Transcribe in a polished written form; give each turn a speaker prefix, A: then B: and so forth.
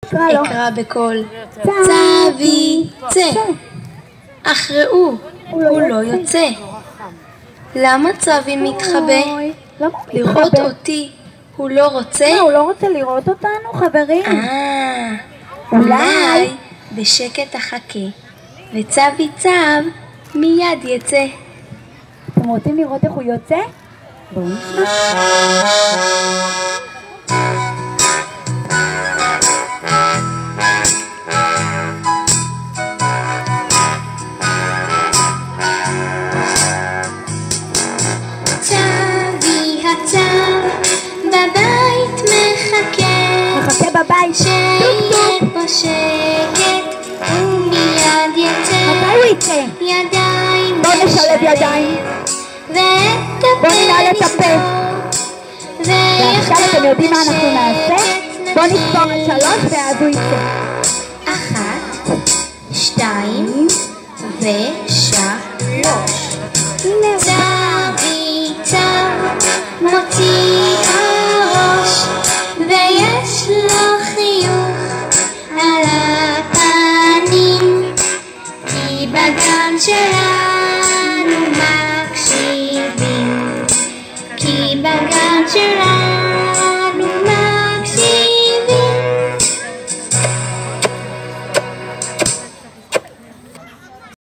A: אקרא בקול צבי צא, אך ראו, הוא לא יוצא. למה צבי מתחבא? לראות אותי הוא לא רוצה?
B: הוא לא רוצה לראות אותנו, חברים?
A: אולי בשקט אחכה וצבי צב מיד יצא.
B: אתם רוצים לראות איך הוא יוצא? בואו נשמע.
A: צבי הצב בבית מחכה
B: בבית.
A: שיהיה פה שקט ומיד יצא.
B: מתי הוא יצא?
A: ידיים
B: בואו נשלב ידיים. בואו ננעל את הפה. ועכשיו אתם יודעים מה אנחנו נעשה? בואו נספור על 3 ואז הוא יצא.
A: 1, 2 ו3. צבי צב מוציא הראש ויש לו חיוך על הפנים, כי בגן שלנו מקשיבים, כי בגן שלנו